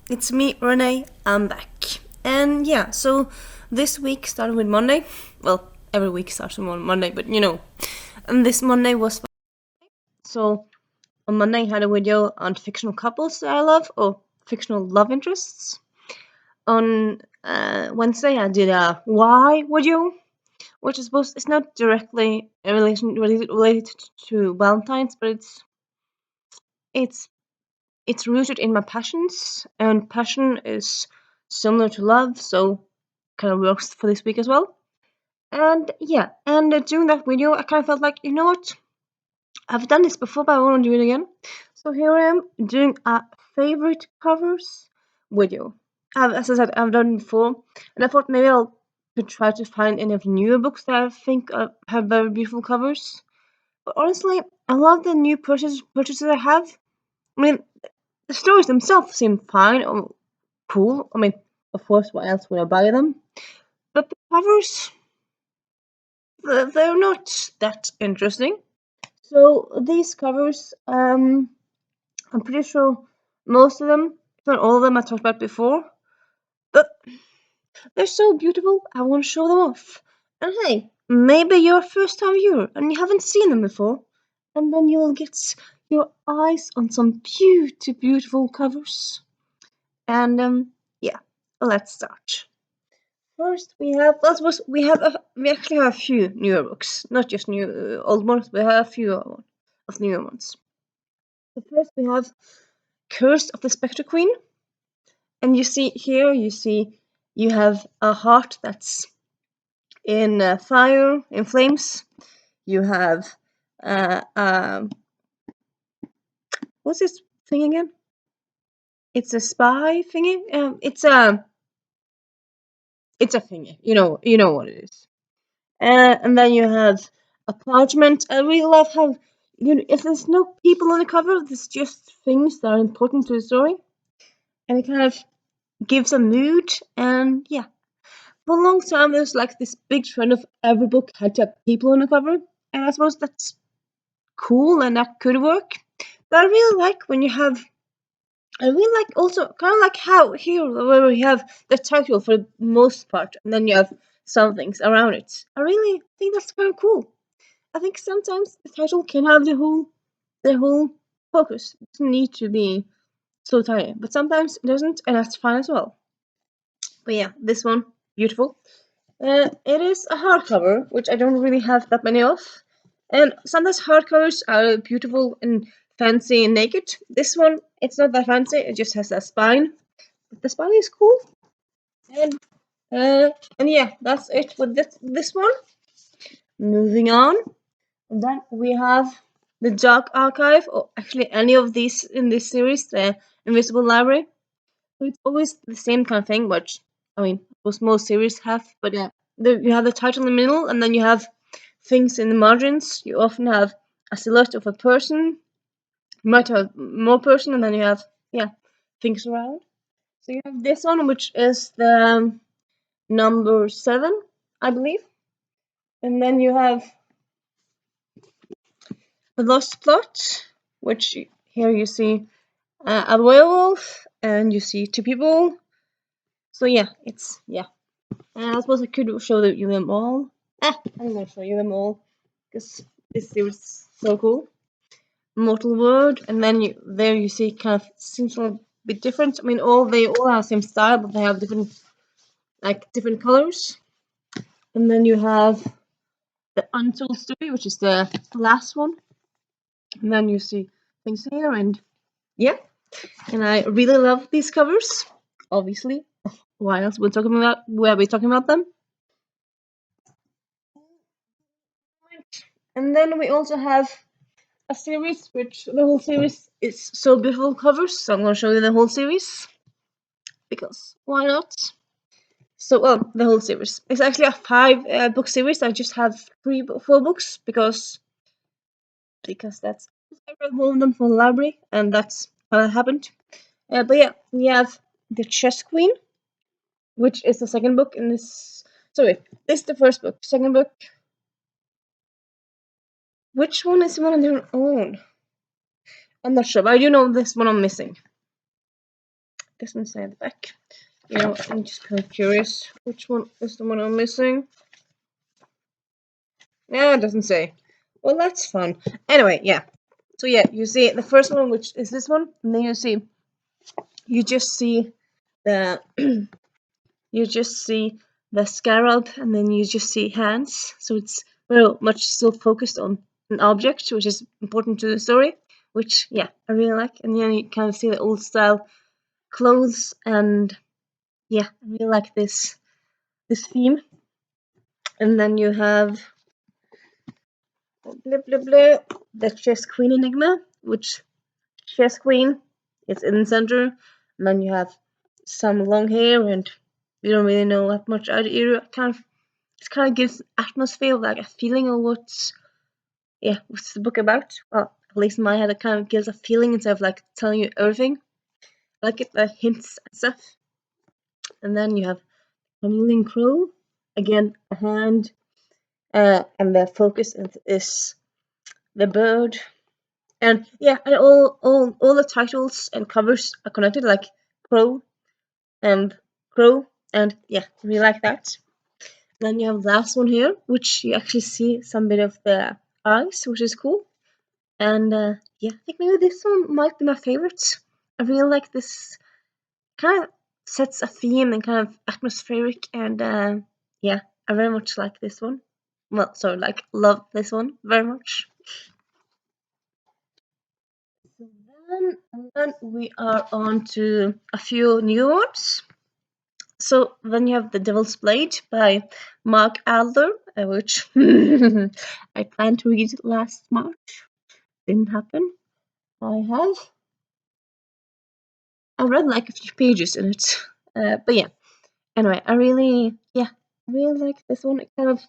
it's me, Renee. I'm back. And yeah, so this week started with Monday. Well, every week starts with Monday, but you know. And this Monday was. So on Monday, I had a video on fictional couples that I love, or fictional love interests. On Wednesday, I did a why video, which I suppose it's not directly related to Valentine's, but it's it's rooted in my passions, and passion is similar to love, so kind of works for this week as well. And yeah, and during that video, I kind of felt like, you know what? I've done this before, but I want to do it again. So here I am doing a favorite covers video. As I said, I've done it before, and I thought maybe I'll could try to find any of the newer books that I think have very beautiful covers. But honestly, I love the new purchases I have. I mean, the stories themselves seem fine or cool. I mean, of course, why else would I buy them? But the covers, they're not that interesting. So these covers, I'm pretty sure most of them, if not all of them, I talked about before. But they're so beautiful, I want to show them off. And hey, maybe you're a first time viewer and you haven't seen them before. And then you'll get your eyes on some beautiful covers. And yeah, let's start. First, we actually have a few newer books, not just new old ones. We have a few of newer ones. So first, we have Curse of the Spectre Queen, and you see here, you have a heart that's in fire, in flames. You have what's this thing again? It's a spy thingy. It's a thingy. You know what it is. And then you have a parchment. I really love how if there's no people on the cover, there's just things that are important to the story, and it kind of gives a mood. And yeah, for a long time there's like this big trend of every book had to have people on the cover, and I suppose that's cool and that could work. But I really like when you have. I really like also kind of like how here where we have the title for the most part, and then you have some things around it. I really think that's kind of cool. I think sometimes the title can have the whole focus. It doesn't need to be so tiny, but sometimes it doesn't, and that's fine as well. But yeah, this one, beautiful. It is a hardcover, which I don't really have that many of. And sometimes hardcovers are beautiful and fancy and naked. This one, it's not that fancy. It just has a spine. But the spine is cool. And uh, and yeah, that's it for this one. Moving on. And then we have the Dark Archive, or actually any of these in this series, the Invisible Library. So it's always the same kind of thing, which I mean, most series have. But yeah, you have the title in the middle, and then you have things in the margins. You often have a silhouette of a person. You might have more person, and then you have things around. So you have this one, which is the number 7, I believe, and then you have the Lost Plot, which here you see a werewolf, and you see 2 people. So yeah, it's I suppose I could show you them all. I'm gonna show you them all because this series is so cool. Mortal World, and then there you see kind of seems a little bit different. I mean, they all have the same style, but they have different colors. And then you have the Untold Story, which is the last one. And then you see things here, and yeah, and I really love these covers. Obviously, why else we're talking about them? And then we also have a series, which the whole series is so beautiful covers. So I'm gonna show you the whole series because why not? So the whole series. It's actually a 5 book series. I just have 4 books because that's I read one of them from the library, and that's how it happened. But yeah, we have the Chess Queen, which is the second book in this. Sorry, this is the first book. Second book. Which one is one on their own? I'm not sure, but I do know this one I'm missing. doesn't say the back. You know, I'm just kind of curious which one is the one I'm missing. Yeah, it doesn't say. Well, that's fun. Anyway, yeah. So yeah, you see the first one, which is this one, and then you just see the you just see the scarab, and then you just see hands. So it's very much still focused on an object, which is important to the story. Which yeah, I really like. And then you kind of see the old style clothes, and yeah, I really like this theme. And then you have blah blah blah, the chess queen enigma, which chess queen is in the center, and then you have some long hair, and you don't really know that much. You kind of it kind of gives atmosphere, like a feeling of what's the book about. Well, at least in my head, it kind of gives a feeling instead of like telling you everything. I like it, the hints and stuff. And then you have a kneeling crow, again a hand, and the focus is the bird. And yeah, and all the titles and covers are connected, like crow and crow, and yeah, we like that. Then you have the last one here, which you actually see some bit of the eyes, which is cool. And yeah, I think maybe this one might be my favorite. I really like this, kind of sets a theme and kind of atmospheric, and yeah, I very much like this one. Well, sorry, like love this one very much. So then we are on to a few new ones. So then you have The Devil's Blade by Mark Adler, which I planned to read last March. Didn't happen. I read like a few pages in it. But yeah. Anyway, I really like this one. It kind of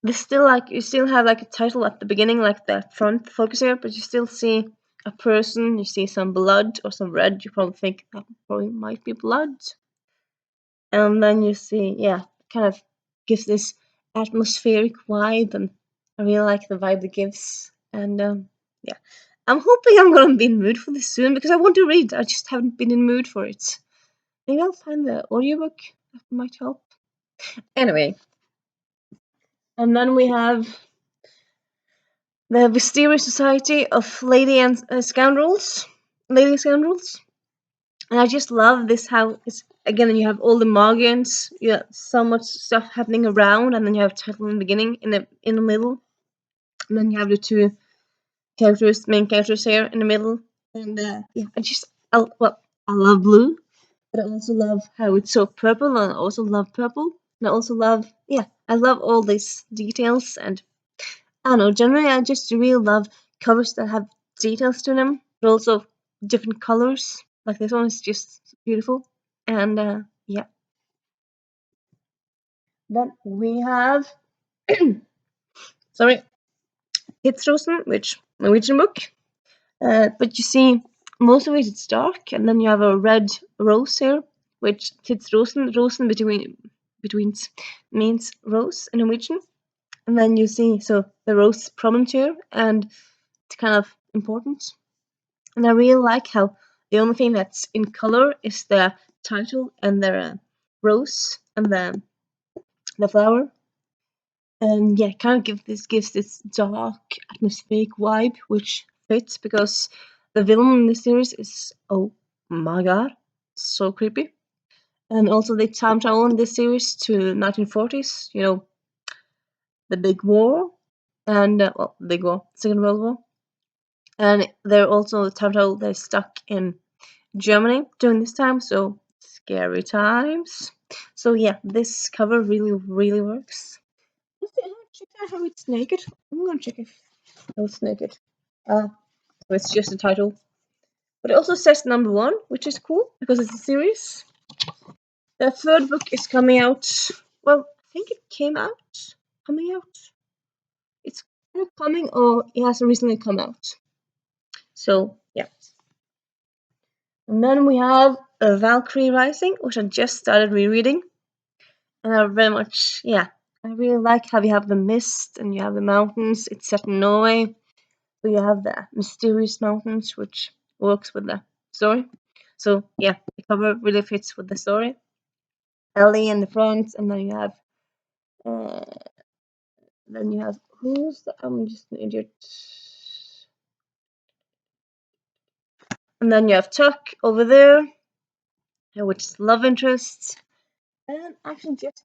this still like you still have like a title at the beginning, like the front focus here, but you still see a person, you see some blood or some red, you probably think that probably might be blood. And then you see, yeah, kind of gives this atmospheric vibe, and I really like the vibe it gives. And yeah, I'm hoping I'm gonna be in the mood for this soon because I want to read. I just haven't been in the mood for it. Maybe I'll find the audiobook that might help. Anyway, and then we have the Mysterious Society of Lady and Scoundrels, Lady Scoundrels. And I just love this how it's again you have all the margins, you have so much stuff happening around, and then you have title in the beginning, in the middle, and then you have the two main characters here in the middle. And yeah, I love blue, but I also love how it's so purple, and I also love purple, and I also love I love all these details. And I don't know, generally I just really love covers that have details to them, but also different colors. Like this one is just beautiful. And yeah. Then we have sorry, Tidsrosen, which Norwegian book. But you see, most of it is dark, and then you have a red rose here, which Rosen between means rose in Norwegian. And then you see, so the rose prominent here, and it's kind of important. And I really like how the only thing that's in color is the title and the rose and the flower. And yeah, kind of gives this dark atmospheric vibe, which fits because the villain in this series is, oh my god, so creepy. And also they time travel in this series to 1940s, you know, the big war, and big war, Second World War. And they're also time travel, they're stuck in Germany during this time, so scary times. So yeah, this cover really works. Check out how it's naked. I'm gonna check if it's naked. So it's just a title. But it also says #1, which is cool because it's a series. The third book is coming out. Well, I think it came out. Coming out. It's either coming or it has recently come out. So yeah. And then we have Valkyrie Rising, which I just started rereading. And I very much, I really like how you have the mist and you have the mountains. It's set in Norway. So you have the mysterious mountains, which works with the story. So yeah, the cover really fits with the story. Ellie in the front, and uh, then you have who's the, I'm just an idiot. And then you have Tuck over there, which is love interest. And actually, just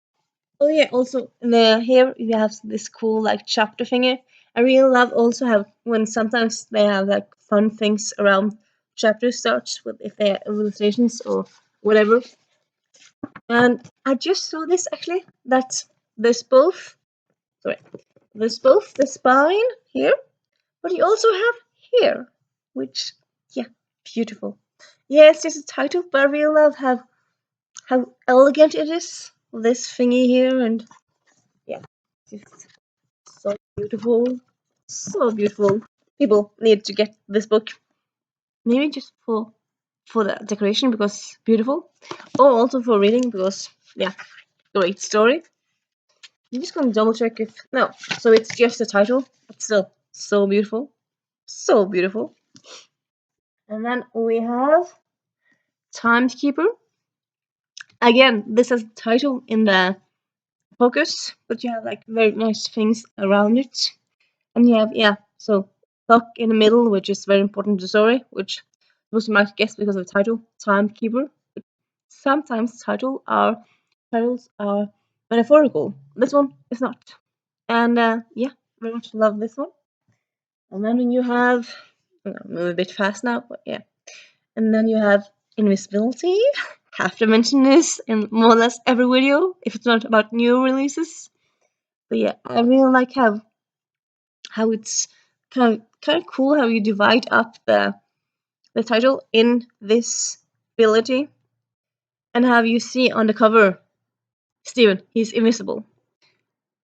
oh yeah, also in the here you have this cool like chapter thingy. I really love also have when sometimes they have like fun things around chapter starts with if they are illustrations or whatever. And I just saw this actually that there's both sorry there's both the spine here, but you also have here, which yeah, beautiful. Yeah, it's just a title, but I really love how elegant it is. This thingy here and yeah, just so beautiful. So beautiful. People need to get this book. Maybe just for the decoration because beautiful. Or also for reading because yeah, great story. I'm just gonna double check if no. So it's just the title. It's still so beautiful. So beautiful. And then we have Timekeeper. Again, this has title in the focus, but you have like very nice things around it. And you have, yeah, so Puck in the middle, which is very important to the story, which most you might guess because of the title, Timekeeper. But sometimes titles are metaphorical. This one is not. And yeah, very much love this one. And then you have, I'm moving a bit fast now, but yeah. And then you have invisibility. Have to mention this in more or less every video if it's not about new releases. But yeah, I really like how it's kind of cool how you divide up the title in this ability and how you see on the cover Steven, he's invisible.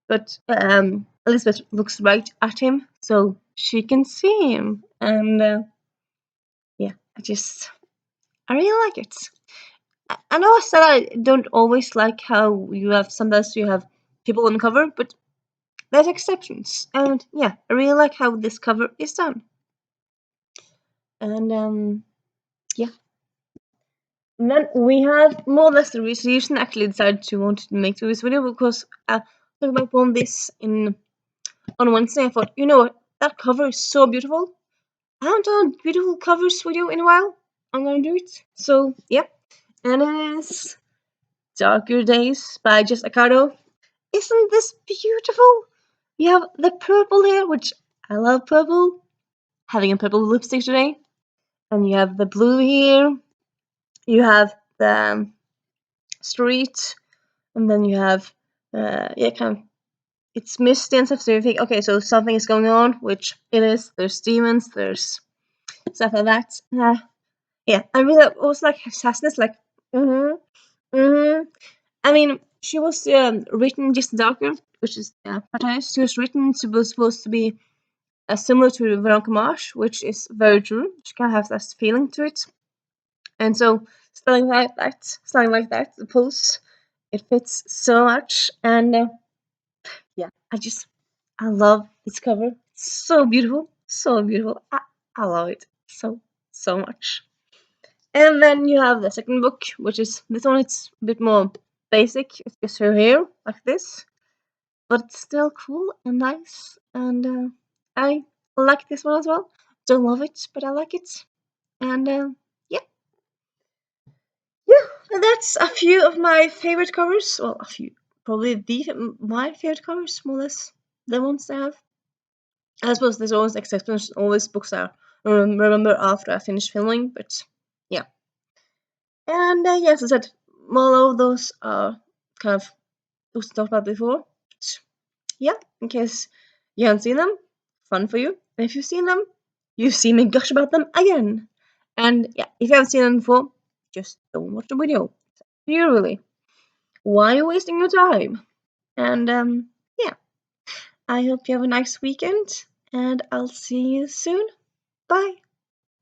But Elizabeth looks right at him so she can see him. And yeah, I really like it. I know I said I don't always like how sometimes you have people on the cover, but there's exceptions. And yeah, I really like how this cover is done. And yeah. And then we have more or less the reason actually decided to want to make this video because I talked about this on Wednesday. I thought, you know what, that cover is so beautiful. I haven't done a beautiful covers video in a while. I'm gonna do it. So yeah, and it is Darker Days by Jess Accardo. Isn't this beautiful? You have the purple here, which I love purple. Having a purple lipstick today. And you have the blue here. You have the street. And then you have, yeah, kind of, it's misty and stuff. So you think, okay, so something is going on, which it is. There's demons, there's stuff like that. Yeah, I really was like Sassness, like, I mean, she was written just darker, which is protagonist. She was written to be supposed to be similar to Veronica Mars, which is very true. She kind of has that feeling to it, and so starting like that, the pose, it fits so much, and yeah, I love this cover. It's so beautiful, so beautiful. I love it so much. And then you have the second book, which is this one. It's a bit more basic. It's just her hair like this, but it's still cool and nice. And I like this one as well. Don't love it, but I like it. And yeah, and that's a few of my favorite covers. Well, a few, probably my favorite covers, more or less the ones I have. I suppose there's always exceptions. Always books I remember after I finish filming, but yeah. And yes, I said all of those are kind of books I talked about before. But yeah, in case you haven't seen them, fun for you. And if you've seen them, you've seen me gush about them again. And yeah, if you haven't seen them before, just don't watch the video. You really. Why are you wasting your time? And yeah, I hope you have a nice weekend, and I'll see you soon. Bye.